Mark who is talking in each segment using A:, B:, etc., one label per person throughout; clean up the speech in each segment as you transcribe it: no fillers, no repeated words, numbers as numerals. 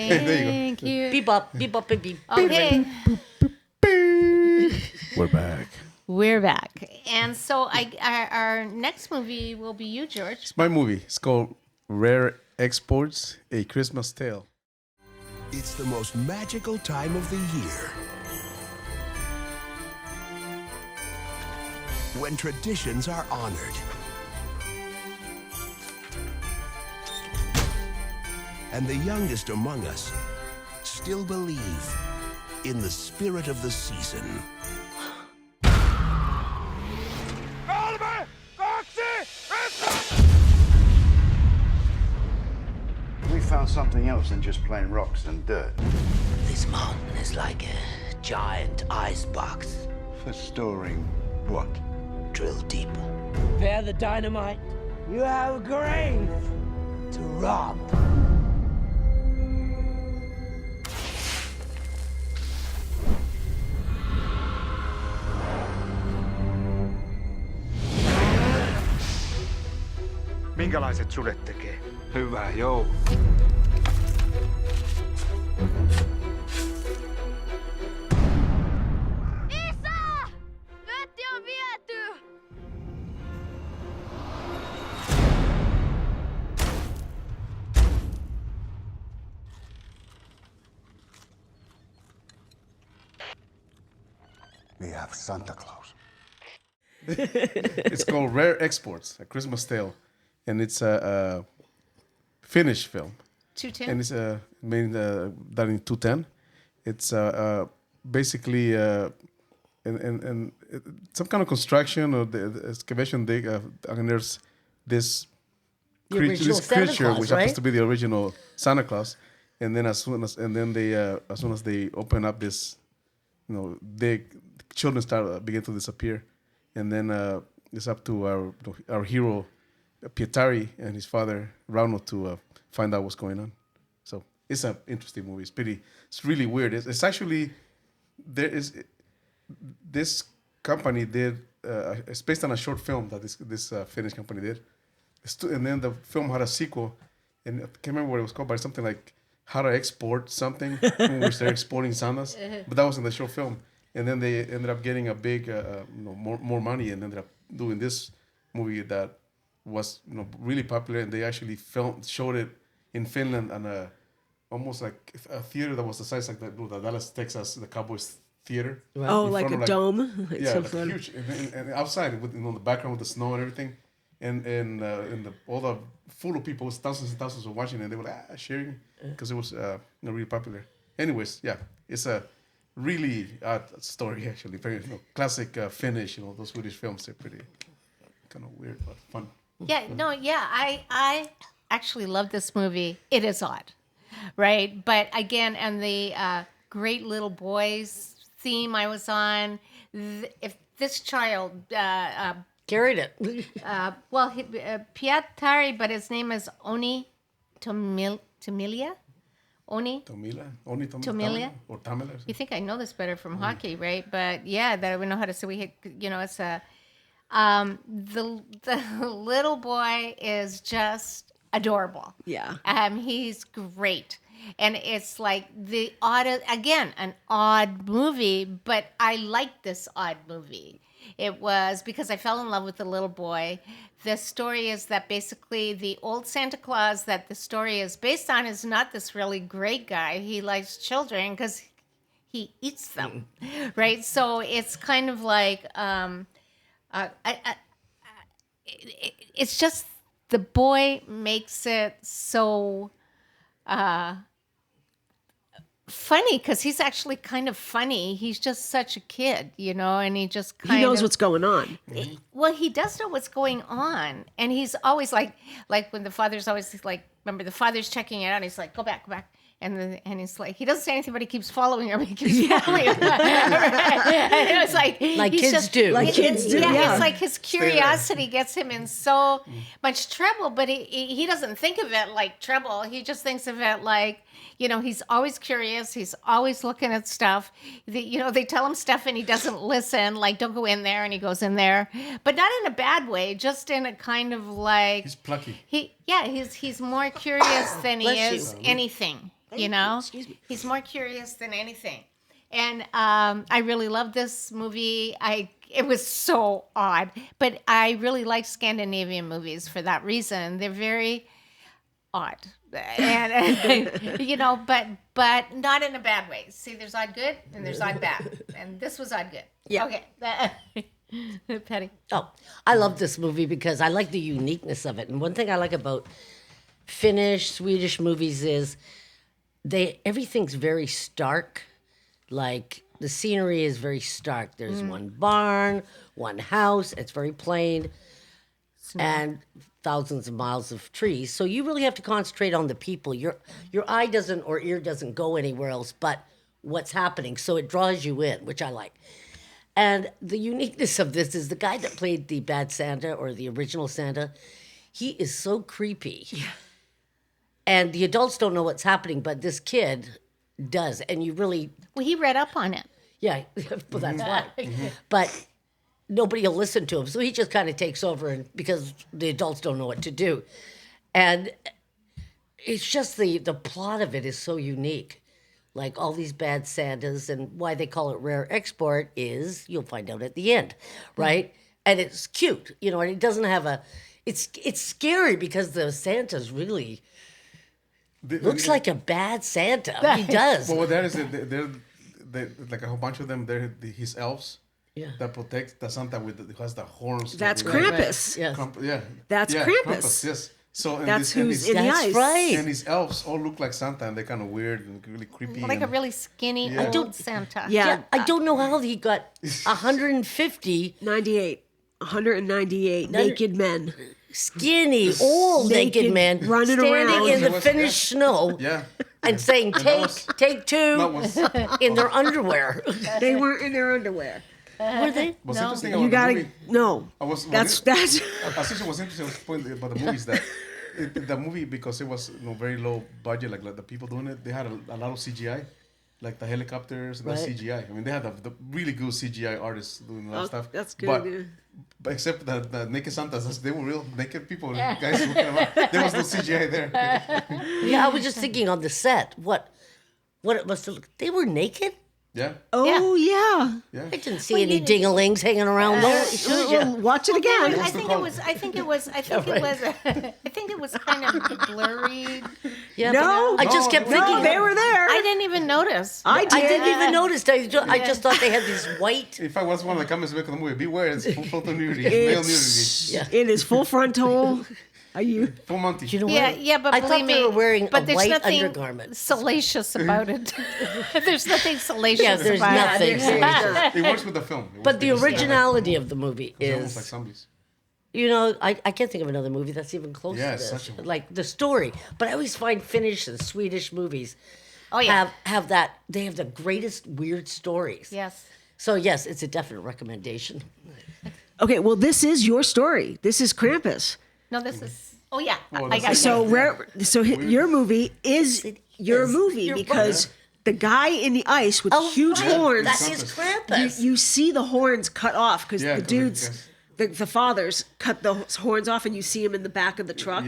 A: Thank you.
B: Beep up, beep up, beep beep.
A: Okay.
C: We're back.
A: We're back. And so our next movie will be you, George.
C: It's my movie. It's called Rare Exports, A Christmas Tale.
D: It's the most magical time of the year. When traditions are honored. And the youngest among us still believe in the spirit of the season.
E: We found something else than just plain rocks and dirt.
F: This mountain is like a giant ice box.
E: For storing what?
F: Drill deeper. Prepare the dynamite. You have a grave to rob.
E: Minkälaiset sudet tekee? Hyvää joulua.
G: Isä! Vetti on viety!
E: We have Santa Claus.
C: It's called Rare Exports, A Christmas Tale. And it's a Finnish film.
A: 210.
C: And it's done in 210. It's basically some kind of construction or the excavation dig. And there's this
B: original Santa
C: creature,
B: Claus,
C: which
B: right?
C: happens to be the original Santa Claus. And then as soon as they open up this, children begin to disappear, and then it's up to our hero Pietari and his father Rauno to find out what's going on. So it's an interesting movie. It's really weird. It's actually this company did. It's based on a short film that this Finnish company did, and then the film had a sequel, and I can't remember what it was called, but it's something like How to Export Something, in which they're exporting Santas. But that was in the short film, and then they ended up getting a big, more money, and ended up doing this movie that was really popular, and they actually showed it in Finland on almost like a theater that was the size like the Dallas, Texas, the Cowboys theater.
B: Right.
A: Oh,
C: In
A: like
C: front
A: a
C: of,
A: dome?
C: Like huge, and outside with the background with the snow and everything, and all the full of people, thousands and thousands were watching, and they were sharing because it was really popular. Anyways, yeah, it's a really odd story actually, very classic Finnish. Those Swedish films, they're pretty kind of weird but fun.
A: I actually love this movie. It is odd, right? But again, and the Great Little Boys theme I was on, if this child,
B: Carried it.
A: Pietari, but his name is Oni Tomilia? Oni Tomilia?
C: Or Tamila.
A: You think I know this better from hockey, right? But yeah, that we know how to say. It's a the little boy is just adorable.
B: Yeah.
A: He's great, and it's like an odd movie, but I like this odd movie. It was because I fell in love with the little boy. The story is that basically the old Santa Claus that the story is based on is not this really great guy. He likes children because he eats them, right? So it's kind of like it's just the boy makes it so funny because he's actually kind of funny. He's just such a kid, and he just
B: He knows what's going on.
A: Well, he does know what's going on, and he's always like when the father's always like, remember the father's checking it out, and he's like, go back, and he's like, he doesn't say anything, but he keeps following her. He keeps following her. And it was like
B: kids do. Like kids do.
A: Yeah, it's like his curiosity gets him in so much trouble, but he doesn't think of it like trouble. He just thinks of it like, he's always curious. He's always looking at stuff. They tell him stuff and he doesn't listen. Like, don't go in there, and he goes in there, but not in a bad way. Just in a kind of like
C: He's plucky.
A: He's more curious than he is anything. You know,
B: Excuse me.
A: he's more curious than anything. And I really love this movie. It was so odd, but I really like Scandinavian movies for that reason. They're very odd, and you know, but not in a bad way. See, there's odd good and there's odd bad, and this was odd good.
B: Yeah.
A: Okay, Patty.
B: Oh, I love this movie because I like the uniqueness of it. And one thing I like about Finnish, Swedish movies is everything's very stark. Like the scenery is very stark. There's one barn, one house. It's very plain, and thousands of miles of trees. So you really have to concentrate on the people. Your eye doesn't or ear doesn't go anywhere else but what's happening. So it draws you in, which I like. And the uniqueness of this is the guy that played the bad Santa or the original Santa. He is so creepy. Yeah. And the adults don't know what's happening, but this kid does. And you really...
A: Well, he read up on it.
B: Yeah, well, that's why. But nobody will listen to him. So he just kind of takes over and because the adults don't know what to do. And it's just the plot of it is so unique. Like all these bad Santas, and why they call it rare export is you'll find out at the end, right? And it's cute, you know, and it doesn't have it's scary because the Santa's really looks like a bad Santa. He does.
C: Well, what that is, they're like a whole bunch of them. They're his elves.
B: Yeah.
C: That protect the Santa who has the horns.
B: That's
C: Krampus.
B: Yes.
C: Yeah.
B: That's
C: Krampus. Yes. So
B: that's who's in the ice.
C: Right. And his elves all look like Santa, and they're kind of weird and really creepy.
A: Like a really skinny old Santa.
B: Yeah, I don't know how he got
H: 198 naked men.
B: Skinny, old naked men
H: running
B: standing
H: around
B: in the Finnish snow.
C: Yeah.
B: And saying, take two in their underwear.
H: They weren't in their underwear.
B: Were they?
C: No.
H: You gotta no. That's.
C: I was interested about the movies that the movie because it was very low budget. Like the people doing it, they had a lot of CGI, like the helicopters and the CGI. I mean, they had the really good CGI artists doing a lot of stuff.
H: That's good.
C: But except the naked Santas, they were real naked people. Guys walking around. There was no CGI there.
B: Yeah, I was just thinking on the set, what it must have looked. They were naked.
C: Yeah.
H: Oh yeah.
B: I didn't see any dingalings hanging around there.
H: Watch it again.
A: I think it was kind of blurry.
B: Yeah,
H: no,
B: I just kept thinking.
H: No, they were there.
A: I didn't even notice.
H: I
B: didn't even notice. I just thought they had these white.
C: If I was one of the comments making the movie, beware, it's full frontal nudity, male nudity.
B: Yeah.
H: It is full frontal. Are you
C: full Monty?
B: You know what?
A: Yeah, but
B: I
A: believe
B: thought they were wearing a
A: there's
B: white
A: nothing
B: undergarment.
A: salacious about it. There's nothing salacious
B: Yeah, there's
A: about
B: nothing.
A: it.
C: It works with the film.
B: But the originality of the movie
C: It's almost like
B: is,
C: zombies.
B: you know, I can't think of another movie that's even close
C: Yeah,
B: to
C: it's
B: this.
C: such a-
B: Like the story. But I always find Finnish and Swedish movies
A: Oh yeah.
B: have that. They have the greatest weird stories.
A: Yes.
B: So yes, it's a definite recommendation.
H: okay? Well, this is your story. This is Krampus.
A: No, this is. Oh yeah.
C: Well,
A: I got
H: So
A: it.
H: your movie is your movie
B: You're
H: because the guy in the ice with huge
B: right.
H: horns.
B: That is Krampus.
H: You see the horns cut off because
C: Yeah,
H: the
C: 'cause
H: dudes, the fathers, cut the horns off, and you see him in the back of the truck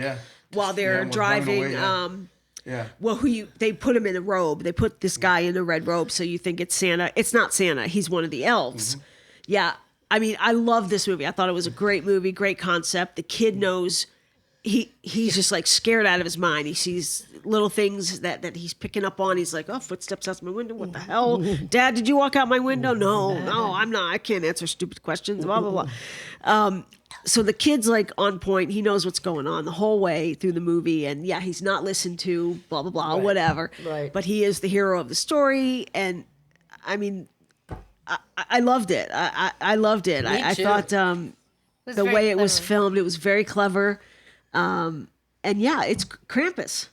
H: while they're
C: Yeah, driving
H: driving.
C: away,
H: Well, they put him in a robe. They put this guy in a red robe, so you think it's Santa. It's not Santa. He's one of the elves.
C: Mm-hmm.
H: Yeah, I mean, I love this movie. I thought it was a great movie, great concept. The kid knows. He's just like scared out of his mind. He sees little things that he's picking up on. He's like, oh, footsteps out my window. What the hell? Dad, did you walk out my window? No, I'm not. I can't answer stupid questions, blah, blah, blah. So the kid's like on point. He knows what's going on the whole way through the movie. And yeah, he's not listened to, blah, blah, blah, whatever.
B: Right.
H: But he is the hero of the story. And I mean, I loved it. I loved it. I
B: too.
H: thought the way it was filmed, it was very clever. And yeah, it's Krampus.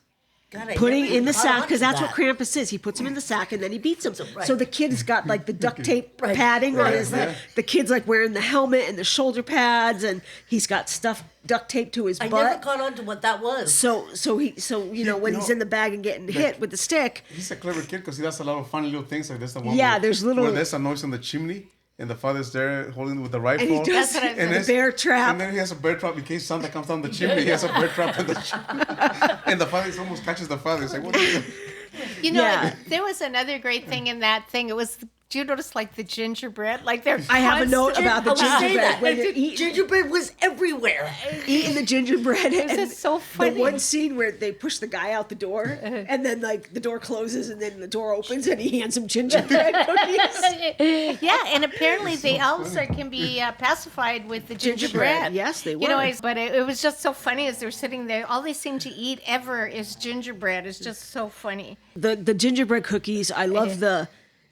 B: God, I
H: Putting
B: never
H: in the
B: caught
H: sack
B: on
H: because
B: to
H: that's
B: that.
H: what Krampus is. He puts him in the sack and then he beats him.
B: Right.
H: So the kid's got like the duct tape padding on his. The kid's like wearing the helmet and the shoulder pads, and he's got stuff duct taped to his
B: I
H: butt.
B: never caught on to what that was.
H: So you know when he's in the bag and getting hit with the stick.
C: He's a clever kid because he does a lot of funny little things. Like there's the one.
H: Yeah, there's little-
C: where there's a noise on the chimney. And the father's there holding with the rifle.
H: And he does
A: That's what I
H: the
C: it's-
H: bear trap.
C: And then he has a bear trap in case Santa comes down the chimney. He has a bear trap in the chimney. And the father almost catches the father. He's like, what are you doing?
A: You know,
H: Yeah.
A: there was another great thing in that thing. It was, do you notice like the gingerbread? Like they're
H: I have a note about the
B: I would say
H: gingerbread.
B: that.
H: When they're eating,
B: Gingerbread was everywhere.
H: eating the gingerbread.
A: It's
H: And
A: just so funny.
H: the one scene where they push the guy out the door, and then like the door closes, and then the door opens, and he hands him gingerbread cookies.
A: Yeah, and apparently the elves can be pacified with the gingerbread.
H: Yes, they
A: You know,
H: were.
A: but it was just so funny as they're sitting there. All they seem to eat ever is gingerbread. It's just so funny.
H: The gingerbread cookies. I love the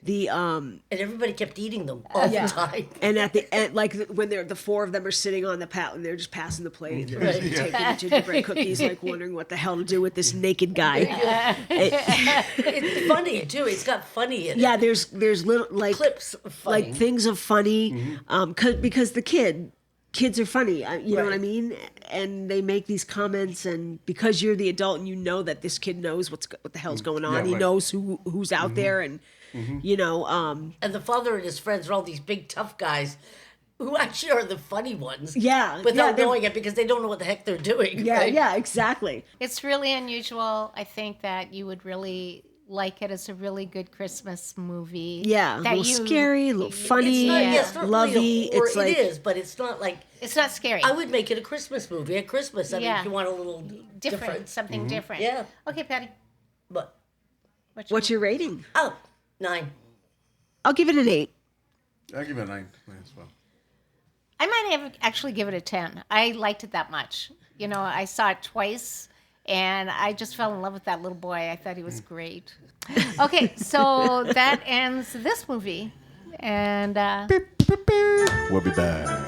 B: And everybody kept eating them all the time.
H: and at the end, like when they're the four of them are sitting on the pat and they're just passing the plate and they're just taking the gingerbread cookies, like wondering what the hell to do with this naked guy.
B: It's funny too. It's got funny in it.
H: Yeah, there's little like
B: Clips of funny.
H: like things of funny, because the kids are funny. You know what I
B: Right.
H: mean? And they make these comments, and because you're the adult and you know that this kid knows what the hell's going on,
C: Yeah,
H: he
C: right.
H: knows who's out there, and you know,
B: And the father and his friends are all these big tough guys who actually are the funny ones.
H: Yeah,
B: Without
H: they're-
B: knowing it because they don't know what the heck they're doing.
H: yeah,
B: right?
H: yeah, exactly.
A: It's really unusual. I think that you would really like it as a really good Christmas movie.
H: Yeah, a
A: that
H: little scary, a little funny,
B: It's not,
A: Yeah.
B: yeah, it's not
H: lovey.
B: really a horror.
H: It's like
B: it is, but it's not like
A: It's not scary.
B: I would make it a Christmas movie at Christmas. I mean,
A: Yeah.
B: if you want a little
A: different,
B: different.
A: something different.
B: Yeah.
A: Okay, Patty.
B: But
H: What's your rating?
B: 9.
H: I'll give it an 8.
C: I'll give it a 9 as well.
A: I might have actually give it a 10. I liked it that much. You know, I saw it twice and I just fell in love with that little boy. I thought he was great. Okay, so that ends this movie. And
C: We'll be back.